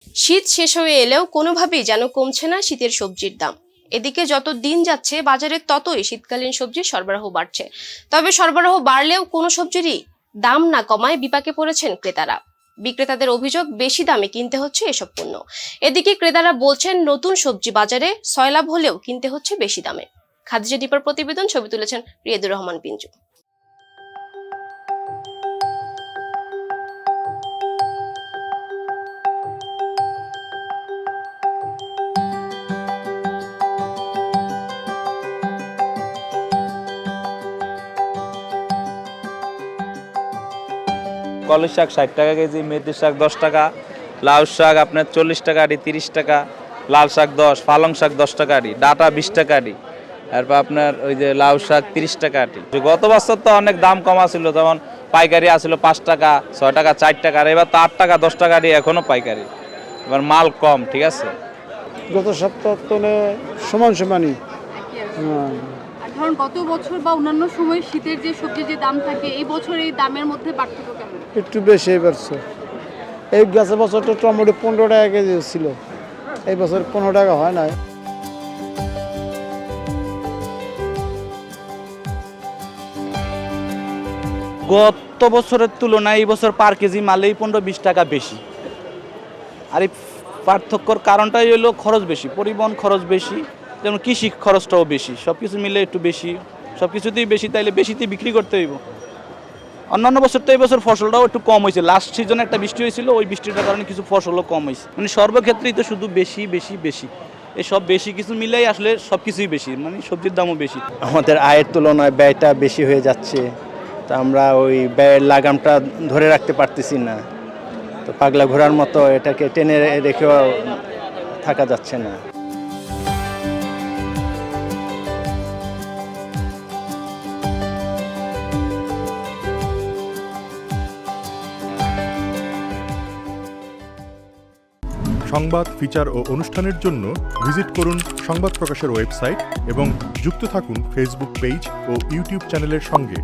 শীত শেষ হয়ে এলেও কোনোভাবেই যেন কমছে না শীতের সবজির দাম। এদিকে যত দিন যাচ্ছে বাজারে ততই শীতকালীন সবজির সরবরাহ বাড়ছে। তবে সরবরাহ বাড়লেও কোনো সবজিরই দাম না কমায় বিপাকে পড়েছেন ক্রেতারা। বিক্রেতাদের অভিযোগ, বেশি দামে কিনতে হচ্ছে এসব পণ্য। এদিকে ক্রেতারা বলছেন, নতুন সবজি বাজারে সয়লাভ হলেও কিনতে হচ্ছে বেশি দামে। খাদিজা দীপার প্রতিবেদন, ছবি তুলেছেন রিয়াদুর রহমান পিঞ্জু। কলই শাক 60 টাকা কেজি, মেথি শাক 10 টাকা, লাউ শাক আপনার 40 টাকা আড়ি, 30 টাকা, লাল শাক 10, পালং শাক 10 টাকা আড়ি, ডাঁটা 20 টাকা আড়ি, তারপর আপনার ওই যে লাউ শাক 30 টাকা আড়ি। গত বছর তো অনেক দাম কমা ছিল, যেমন পাইকারি আসছিল 5 টাকা, 6 টাকা, 4 টাকা, আর এবার তো 8 টাকা 10 টাকা আড়ি এখনো পাইকারি। এবার মাল কম, ঠিক আছে। গত সপ্তাহ সমানই। আর ধরুন গত বছর বা অন্যান্য সময় শীতের যে সবজির যে দাম থাকে, এই বছর এই দামের মধ্যে পার্থক্য কেমন? একটু বেশি এই বছর। এই গাছের বছর তো টমেটো 15 টাকা কেজি ছিল, এই বছর 15 টাকা হয় না। গত বছরের তুলনায় এই বছর পার কেজি মালেই 15-20 টাকা বেশি। আর এই পার্থক্যর কারণটাই হলো খরচ বেশি, পরিবহন খরচ বেশি, যেমন কৃষি খরচটাও বেশি, সব কিছু মিলে একটু বেশি, সব কিছুতেই বেশি, তাইলে বেশিতেই বিক্রি করতে হইব। অন্যান্য বছর তো এই বছর ফসলটাও একটু কম হয়েছে, লাস্ট সিজনে একটা বৃষ্টি হয়েছিল, ওই বৃষ্টিটার কারণে কিছু ফসলও কম হয়েছে। মানে সর্বক্ষেত্রেই তো শুধু বেশি বেশি বেশি, এই সব বেশি কিছু মিলাই আসলে সব কিছুই বেশি, মানে সবজির দামও বেশি। আমাদের আয়ের তুলনায় ব্যয়টা বেশি হয়ে যাচ্ছে, তা আমরা ওই ব্যয়ের লাগামটা ধরে রাখতে পারতেছি না। তো পাগলা ঘোড়ার মতো এটাকে টেনে রেখেও থাকা যাচ্ছে না। সংবাদ, ফিচার ও অনুষ্ঠানের জন্য ভিজিট করুন সংবাদ প্রকাশের ওয়েবসাইট এবং যুক্ত থাকুন ফেসবুক পেজ ও ইউটিউব চ্যানেলের সঙ্গে।